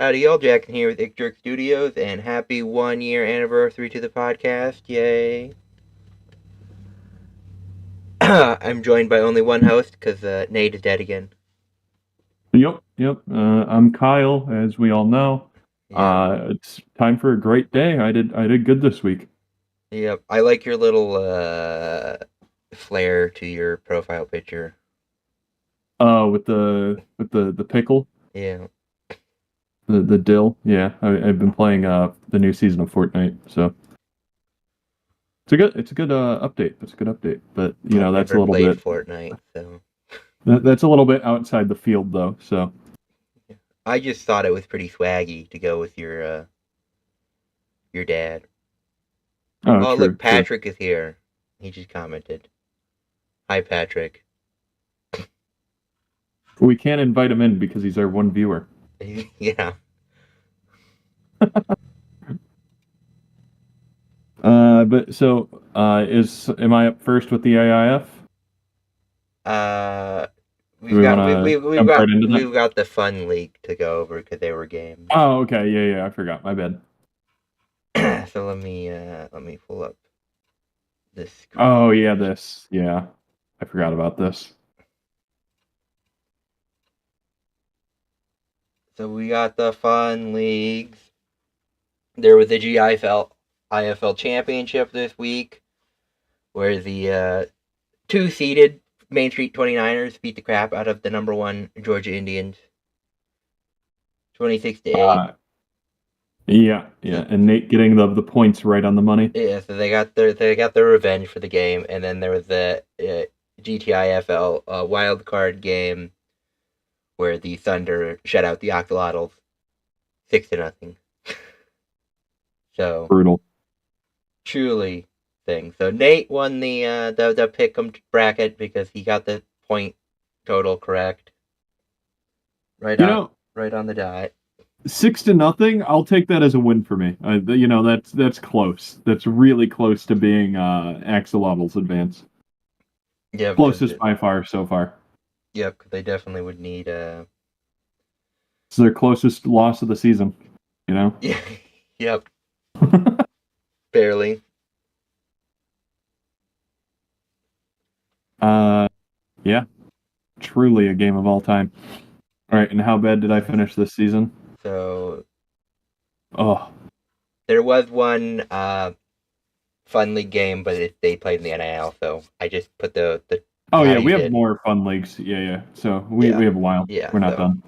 Howdy y'all, Jackson here with Jerk Studios, and happy 1 year anniversary to the podcast, yay. I'm joined by only one host, because Nate is dead again. Yep. I'm Kyle, as we all know. Yeah. It's time for a great day. I did good this week. Yep, I like your little, flair to your profile picture. With the pickle, Yeah. the dill. Yeah, I've been playing the new season of Fortnite, so it's a good update. It's a good update, but I've that's a never little played bit Fortnite, so... that's a little bit outside the field though. So I just thought it was pretty swaggy to go with your dad. Oh, look, true. Patrick is here. He just commented. Hi, Patrick. We can't invite him in because he's our one viewer. Yeah. But so am I up first with the AIF? Do We've we got want we, to we, we've jump right got into that? we've got the fun league to go over because they were games. Oh, okay. Yeah. I forgot. My bad. So let me pull up this screen. Oh, yeah. This. Yeah. I forgot about this. So we got the fun leagues. There was the IFL Championship this week, where the two-seeded Main Street 29ers beat the crap out of the number 1 Georgia Indians, 26-8. Yeah. And Nate getting the points right on the money. Yeah, so they got their revenge for the game, and then there was the GTIFL wild card game where the Thunder shut out the Axolotls 6-0. So Brutal. truly thing. So Nate won the pick'em bracket because he got the point total correct. Right on the dot. 6-0. I'll take that as a win for me. That's close. That's really close to being Axolotl's advance. Yeah, Closest by far so far. Yep, because they definitely would need It's their closest loss of the season. Yeah. Yep. Barely. Yeah. Truly a game of all time. All right, and how bad did I finish this season? So Oh. There was one fun league game, but they played in the NAL, so I just put the Oh yeah, we have more fun leagues. Yeah. So we have a while. Yeah, we're not done.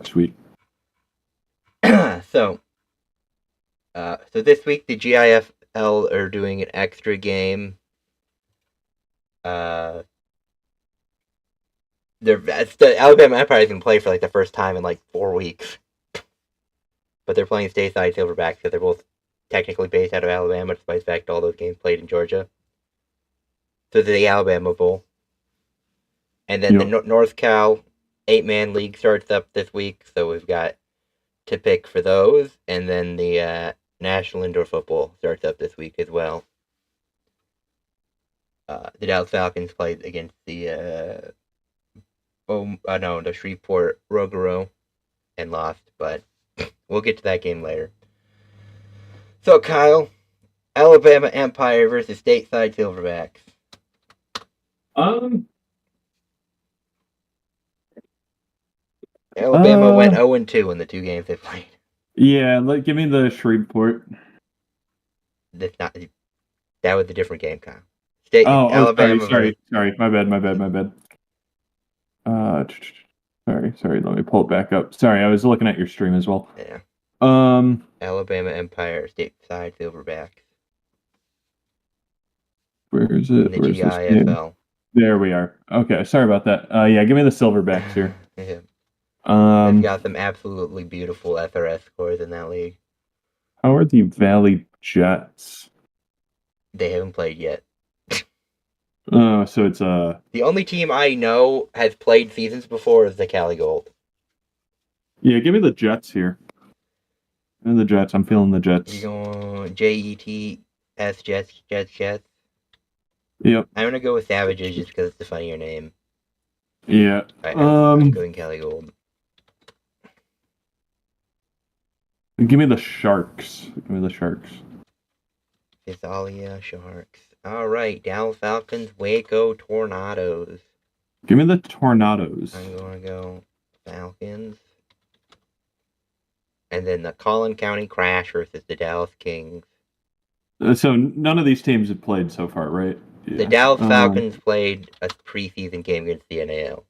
Sweet. So this week the GIFL are doing an extra game. The Alabama Empire is going to play for like the first time in like 4 weeks, but they're playing stateside Silverbacks because they're both technically based out of Alabama, despite the fact all those games played in Georgia. So the Alabama Bowl. And then the North Cal 8-man league starts up this week, so we've got to pick for those. And then the National Indoor Football starts up this week as well. The Dallas Falcons played against the Shreveport Rogero and lost, but we'll get to that game later. So, Kyle, Alabama Empire versus stateside Silverbacks. Alabama went 0-2 in the 2 games they played. Yeah, give me the Shreveport. That was a different game, Kyle. Alabama. Sorry. My bad. Sorry. Let me pull it back up. Sorry, I was looking at your stream as well. Yeah. Alabama Empire stateside Silverbacks. Where is it? The GIFL. There we are. Okay, sorry about that. Yeah, give me the Silverbacks here. Yeah. They've got some absolutely beautiful SRS scores in that league. How are the Valley Jets? They haven't played yet. So it's the only team I know has played seasons before is the Cali Gold. Yeah, give me the Jets here. And the Jets. I'm feeling the Jets. You going JETS Jets? Yep. I'm gonna go with Savages just because it's a funnier name. Yeah. I'm going Cali Gold. Give me the Sharks. Give me the Sharks. Visalia Sharks. All right, Dallas Falcons, Waco Tornadoes. Give me the Tornadoes. I'm going to go Falcons. And then the Collin County Crash versus the Dallas Kings. So none of these teams have played so far, right? The Yeah. Dallas Falcons played a preseason game against the NAL.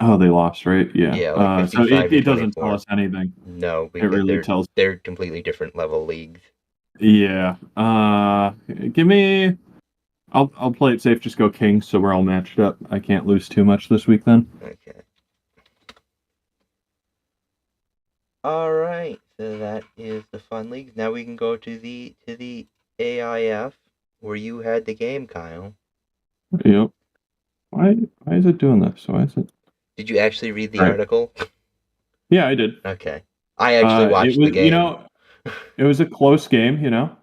Oh, they lost, right? Yeah. Yeah, like So 55 it to doesn't 24. tell us anything. No, It because really tells. they're completely different level leagues. Yeah. Give me. I'll play it safe. Just go Kings, so we're all matched up. I can't lose too much this week then. Okay. All right. So that is the fun leagues. Now we can go to the AIF where you had the game, Kyle. Yep. Why is it doing this? Why is it? Did you actually read the Right. article? Yeah, I did. Okay. I actually watched the game. You know, it was a close game. You know.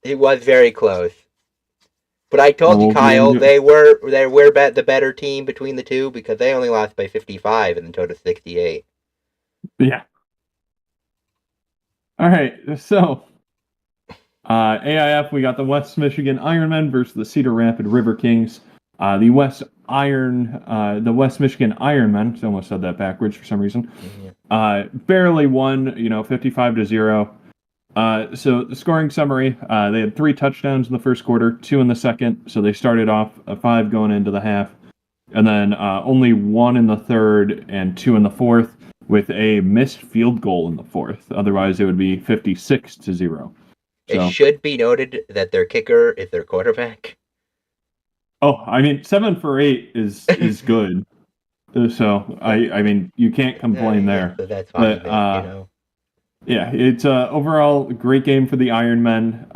It was very close. But I told you, Well, Kyle, they were the better team between the two because they only lost by 55 and then total 68. Yeah. All right. So, AIF, we got the West Michigan Ironmen versus the Cedar Rapid River Kings. The West Michigan Ironmen, I almost said that backwards for some reason, barely won, 55-0. So the scoring summary, they had 3 touchdowns in the first quarter, 2 in the second. So they started off 5 going into the half, and then only 1 in the third and 2 in the fourth, with a missed field goal in the fourth. Otherwise, it would be 56-0. It should be noted that their kicker is their quarterback. Oh, I mean, 7 for 8 is good. So I mean, you can't complain there. So that's fine. But, yeah, it's overall a great game for the Ironmen.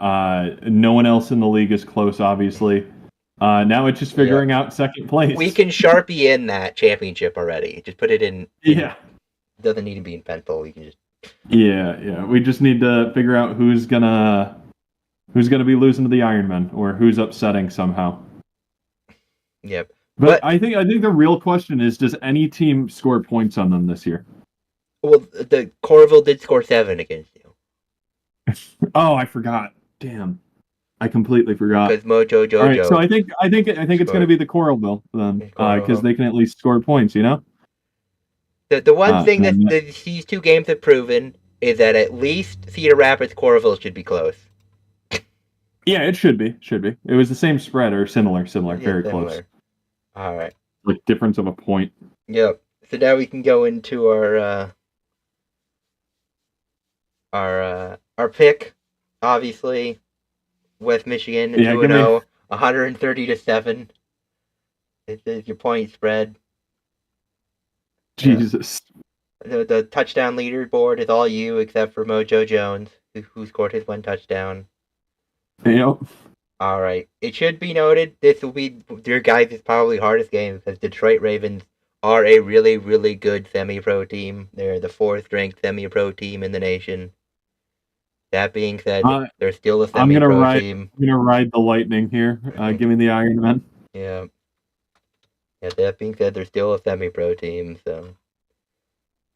No one else in the league is close, obviously. Now it's just figuring out second place. We can Sharpie in that championship already. Just put it in. Yeah. It doesn't need to be in pencil. We can just. Yeah. We just need to figure out who's gonna be losing to the Ironmen or who's upsetting somehow. Yep. But I think the real question is, does any team score points on them this year? Well, the Coralville did score 7 against you. Oh, I forgot. Damn, I completely forgot. Because Mojo Jojo. All right, so I think it's going to be the Coralville then, because they can at least score points. The one thing that these two games have proven is that at least Cedar Rapids Coralville should be close. Yeah, it should be. It was the same spread or similar, very close. All right. Like difference of a point. Yep. So now we can go into our pick. Obviously, West Michigan 2-0, 130-7. This is your point spread. Jesus. The touchdown leaderboard is all you except for Mojo Jones, who scored his 1 touchdown. Yep. All right. It should be noted this will be your guys' probably hardest game because Detroit Ravens are a really, really good semi-pro team. They're the 4th-ranked semi-pro team in the nation. That being said, they're still a semi-pro team. I'm gonna ride the lightning here. Give me the Ironmen. Yeah. Yeah. That being said, they're still a semi-pro team. So.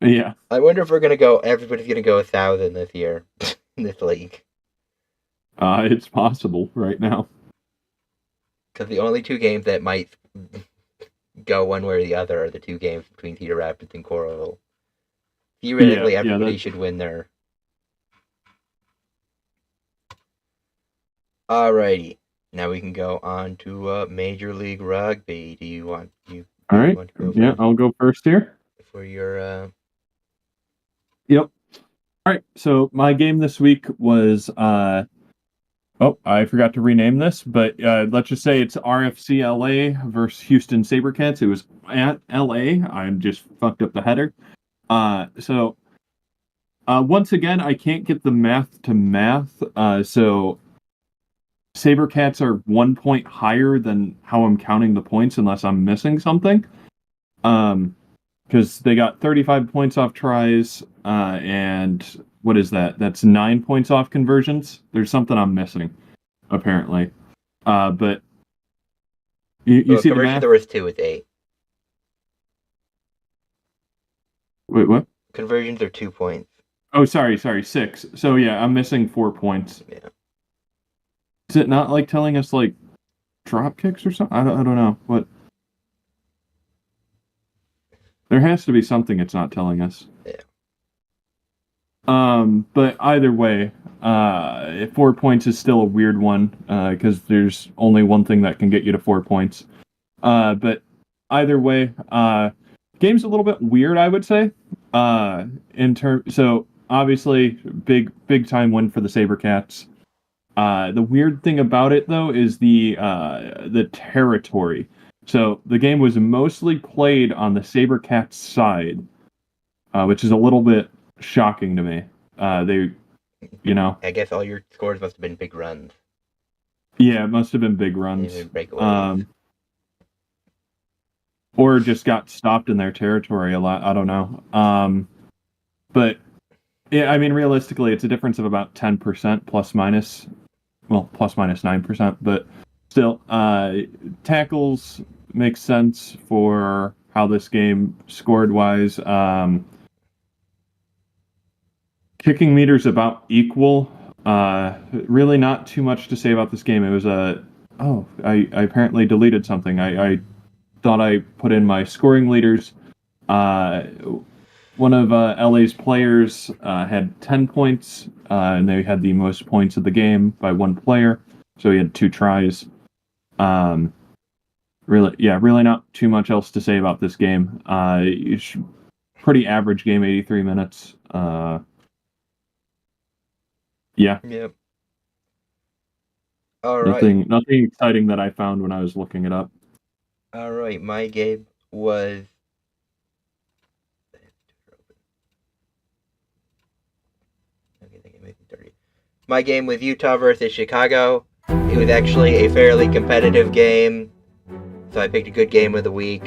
Yeah. I wonder if everybody's gonna go 1,000 this year in this league. It's possible right now. Because the only 2 games that might go one way or the other are the 2 games between Cedar Rapids and Coralville. Theoretically, everybody should win there. Alrighty. Now we can go on to Major League Rugby. Do you want to go first? I'll go first here. For your Yep. All right. So my game this week was I forgot to rename this, but let's just say it's RFC LA versus Houston Sabercats. It was at LA. I'm just fucked up the header. So once again, I can't get the math to math. So Sabercats are 1 point higher than how I'm counting the points unless I'm missing something. Because they got 35 points off tries, and what is that? That's 9 points off conversions. There's something I'm missing, apparently. But you see the math? There was 2 with 8. Wait, what? Conversions are 2 points. Oh, sorry, 6. So yeah, I'm missing 4 points. Yeah. Is it not like telling us like drop kicks or something? I don't know. What? There has to be something it's not telling us. Yeah. But either way, 4 points is still a weird one because there's only one thing that can get you to 4 points. But either way, game's a little bit weird, I would say. So obviously, big time win for the SaberCats. The weird thing about it though is the territory. So the game was mostly played on the SaberCats side, which is a little bit shocking to me. I guess all your scores must have been big runs. Yeah, it must have been big runs. Breakaways. Or just got stopped in their territory a lot. I don't know. But yeah, I mean, realistically, it's a difference of about 10% plus minus. Well, plus minus 9%, but still, tackles make sense for how this game scored wise. Kicking meters about equal. Really not too much to say about this game. It was I apparently deleted something. I thought I put in my scoring leaders. One of LA's players had 10 points, and they had the most points of the game by one player. So he had 2 tries. Really not too much else to say about this game. It's pretty average game, 83 minutes. Yeah. Yep. All right. Nothing exciting that I found when I was looking it up. All right. My game was. My game was Utah versus Chicago. It was actually a fairly competitive game, so I picked a good game of the week.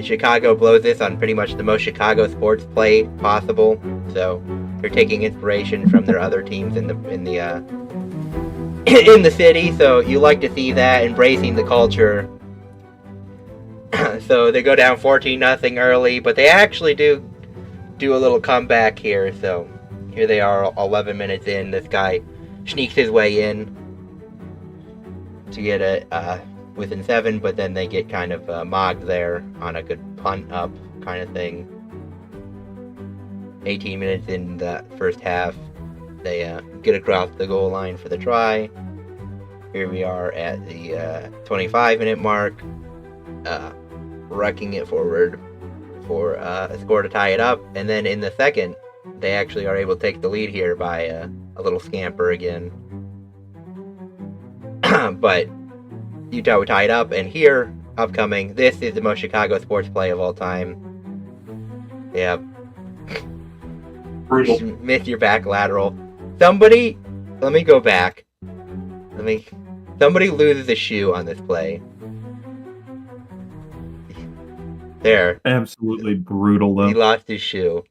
Chicago blows this on pretty much the most Chicago sports play possible, so they're taking inspiration from their other teams in the in the city. So you like to see that, embracing the culture. So they go down 14-0 early, but they actually do a little comeback here. So here they are, 11 minutes in. This guy sneaks his way in to get it within 7, but then they get kind of mogged there on a good punt up kind of thing. 18 minutes in the first half, they get across the goal line for the try. Here we are at the 25-minute mark, wrecking it forward for a score to tie it up, and then in the second, they actually are able to take the lead here by a little scamper again. But Utah would tie it up, and here, upcoming, this is the most Chicago sports play of all time. Yep. Brutal. Miss your back lateral. Somebody, let me go back. Somebody loses a shoe on this play. There. Absolutely brutal, though. He lost his shoe.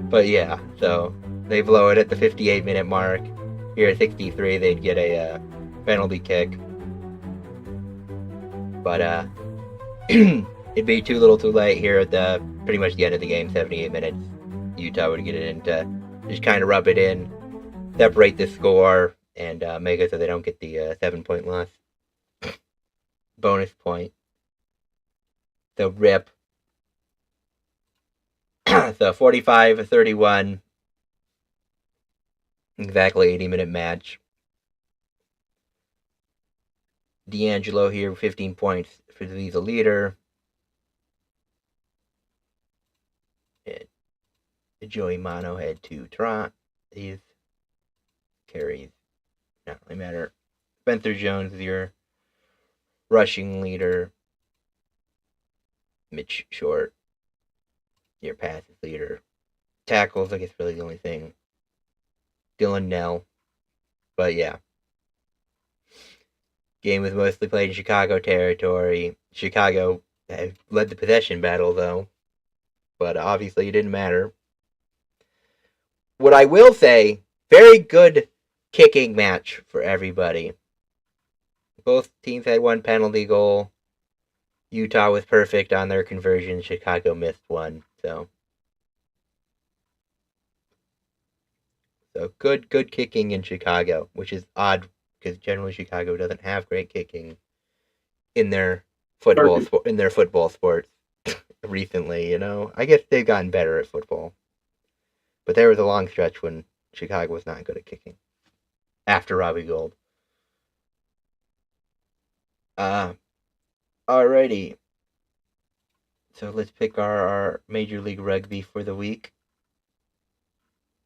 But yeah, so they blow it at the 58-minute mark. Here at 63, they'd get a penalty kick. But it'd be too little too late here at the pretty much the end of the game, 78 minutes. Utah would get it in to just kind of rub it in, separate the score, and make it so they don't get the 7-point loss. Bonus point. So rip. So 45-31. Exactly 80-minute match. D'Angelo here, 15 points for the leader. And Joey Mano had 2 these carries. Not really matter. Spencer Jones is your rushing leader. Mitch Short, your passes leader. Tackles, I guess, really the only thing. Dylan NAL. But yeah. Game was mostly played in Chicago territory. Chicago led the possession battle, though. But obviously it didn't matter. What I will say, very good kicking match for everybody. Both teams had 1 penalty goal. Utah was perfect on their conversion. Chicago missed one. So good kicking in Chicago, which is odd because generally Chicago doesn't have great kicking in their football sports recently. I guess they've gotten better at football, but there was a long stretch when Chicago was not good at kicking after Robbie Gould. Alrighty. So let's pick our Major League Rugby for the week.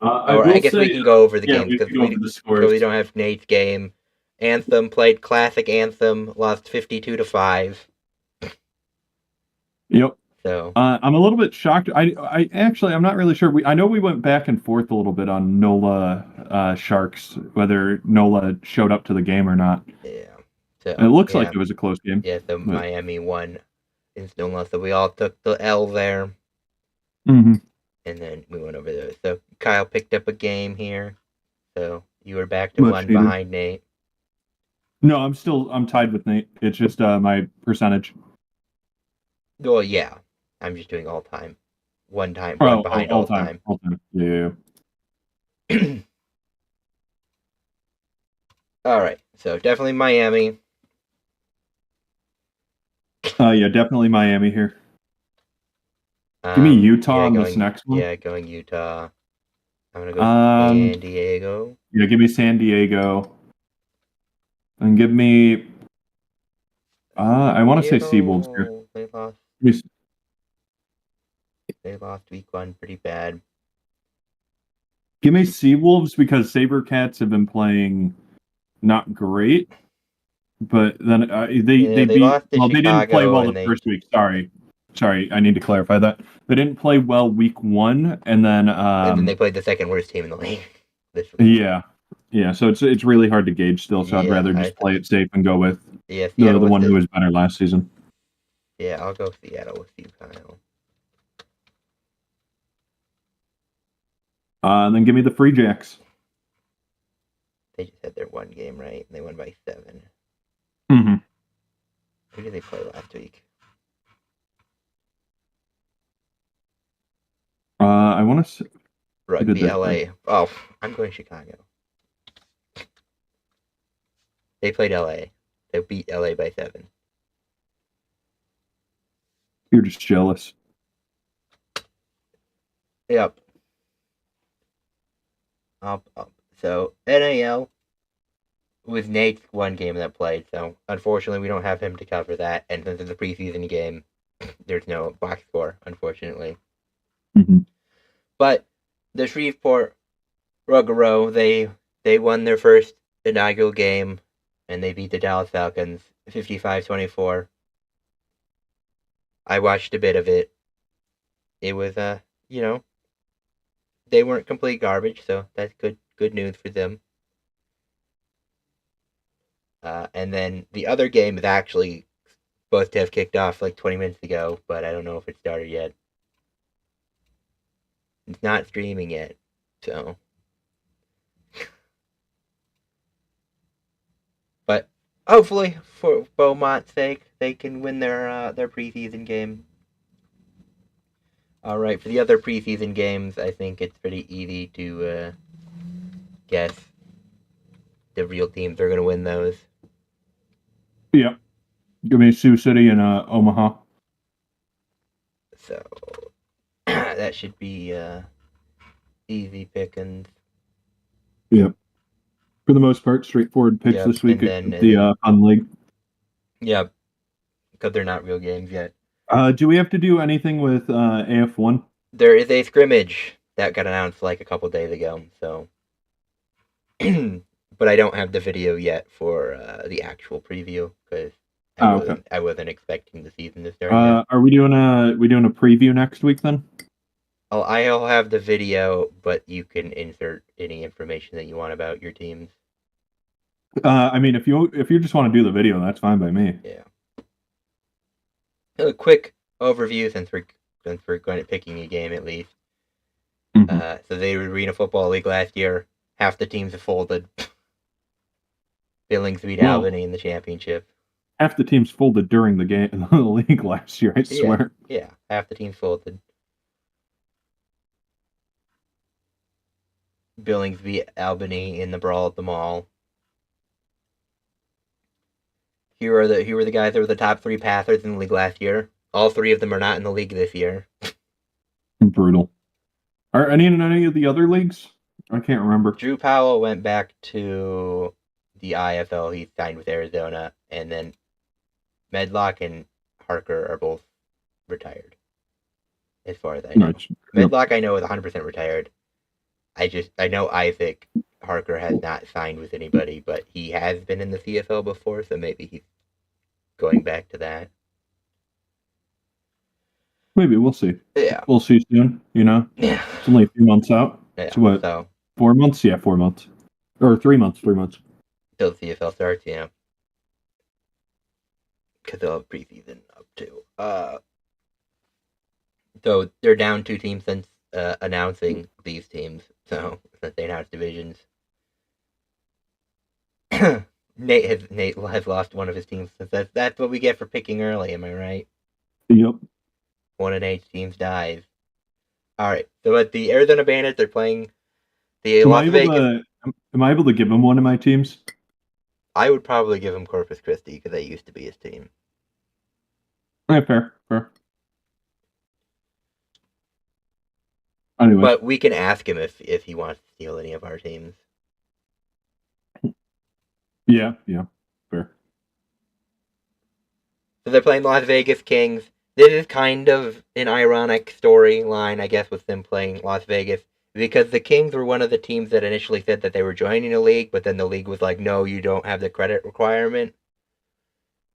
I Or will I guess say, we can go over the yeah, games we because can go over the scores. we don't have Nate's game. Anthem played Classic Anthem, lost 52-5. Yep. So I'm a little bit shocked. I'm not really sure. I know we went back and forth a little bit on NOLA Sharks, whether NOLA showed up to the game or not. yeah. It looks like it was a close game. Yeah, so Miami won in Stonewall, so we all took the L there. Mm-hmm. And then we went over there. So Kyle picked up a game here. So you were back to one behind Nate. No, I'm tied with Nate. It's just my percentage. Well, yeah. I'm just doing all time. One behind all time. All time. Yeah. All right. So definitely Miami. Yeah, definitely Miami here. Give me Utah on this next one. Yeah, going Utah. I'm gonna go San Diego. Yeah, give me San Diego. And give me. I want to say Seawolves here. They lost week 1 pretty bad. Give me Seawolves because Sabercats have been playing not great, but then they beat. Well, they didn't play well the first week. Sorry, I need to clarify that. They didn't play well week 1, and then they played the second worst team in the league this week. Yeah. So it's really hard to gauge still. So I'd rather just play it safe and go with the one who was better last season. Yeah, I'll go Seattle with you, Kyle. And then give me the Free Jacks. They just had their one game, right? And they won by 7. Mm-hmm. Who did they play last week? I want to say Rugby LA. Oh, I'm going Chicago. They played LA. They beat LA by 7. You're just jealous. Yep. Up. So NAL was Nate's one game that played. So unfortunately, we don't have him to cover that. And since it's a preseason game, there's no box score, unfortunately. Mm-hmm. But the Shreveport Rougarou, they won their first inaugural game, and they beat the Dallas Falcons 55-24. I watched a bit of it. It was they weren't complete garbage, so that's good news for them. And then the other game is actually supposed to have kicked off like 20 minutes ago, but I don't know if it started yet. It's not streaming yet, so. But hopefully, for Beaumont's sake, they can win their preseason game. All right, for the other preseason games, I think it's pretty easy to guess the real teams are going to win those. Yeah. Give me Sioux City and Omaha. So that should be easy pickings. Yep. For the most part, straightforward picks this week at the Fun League. Yep. Because they're not real games yet. Do we have to do anything with AF1? There is a scrimmage that got announced like a couple days ago, so. But I don't have the video yet for the actual preview because I wasn't expecting the season to start yet. Are we doing a preview next week then? Oh, I'll have the video, but you can insert any information that you want about your teams. I mean, if you just want to do the video, that's fine by me. Yeah. A quick overview since we're going to picking a game at least. Mm-hmm. So they were Arena Football League last year. Half the teams have folded. Billings beat Albany in the championship. half the teams folded during the game, the league last year. I swear. Yeah, half the teams folded. Billings beat Albany in the brawl at the mall. Here are the guys that were the top 3 passers in the league last year. All 3 of them are not in the league this year. Brutal. Are any in any of the other leagues? I can't remember. Drew Powell went back to the IFL. He signed with Arizona, and then Medlock and Harker are both retired. As far as I know, Right. Medlock I know is 100% retired. I know Isaac Harker has not signed with anybody, but he has been in the CFL before, so maybe he's going back to that. Maybe we'll see. Yeah. We'll see soon. Yeah. It's only a few months out. Yeah. So what? So 4 months? Yeah, 4 months. Or 3 months. 3 months. till the CFL starts, yeah. Because they'll have preseason up too. So they're down 2 teams since announcing these teams. So since they announced divisions, Nate has lost one of his teams. That's what we get for picking early. Am I right? Yep. 1-8 teams dies. All right. So at the Arizona Bandits, they're playing the Am Las Vegas. Am I able to give him one of my teams? I would probably give him Corpus Christi because that used to be his team. Yeah, fair. Anyway. But we can ask him if he wants to steal any of our teams. Yeah, fair. So they're playing the Las Vegas Kings. This is kind of an ironic storyline, I guess, with them playing Las Vegas, because the Kings were one of the teams that initially said that they were joining the league, but then the league was like, no, you don't have the credit requirement.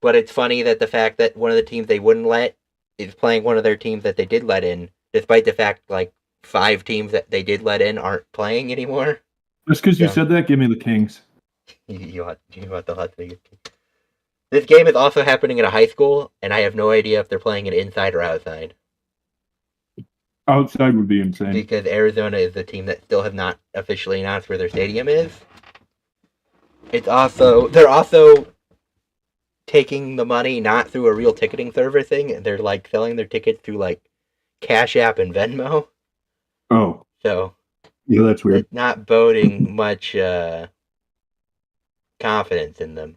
But it's funny that the fact that one of the teams they wouldn't let is playing one of their teams that they did let in, despite the fact, like, 5 teams that they did let in aren't playing anymore. Just because you said that, give me the Kings. You want the Las Vegas Kings. This game is also happening at a high school, and I have no idea if they're playing it inside or outside. Outside would be insane. Because Arizona is the team that still have not officially announced where their stadium is. They're also taking the money not through a real ticketing server thing. They're like selling their tickets through like Cash App and Venmo. Oh. So yeah, that's weird. It's not boding much confidence in them.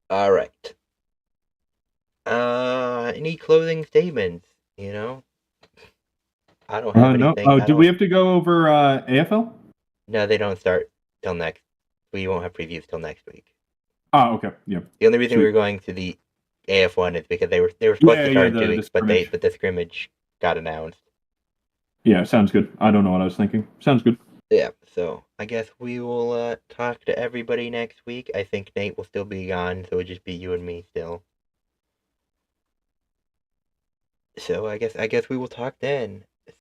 All right. Any closing statements? I don't have anything. No. Do we have to go over AFL? No, they don't start till next. We won't have previews till next week. Oh, okay. Yeah. The only reason we were going to the AF1 is because they were supposed to start in 2 weeks, but the scrimmage got announced. Yeah, sounds good. I don't know what I was thinking. Sounds good. Yeah, so I guess we will talk to everybody next week. I think Nate will still be gone, so it'll just be you and me still. So I guess we will talk then.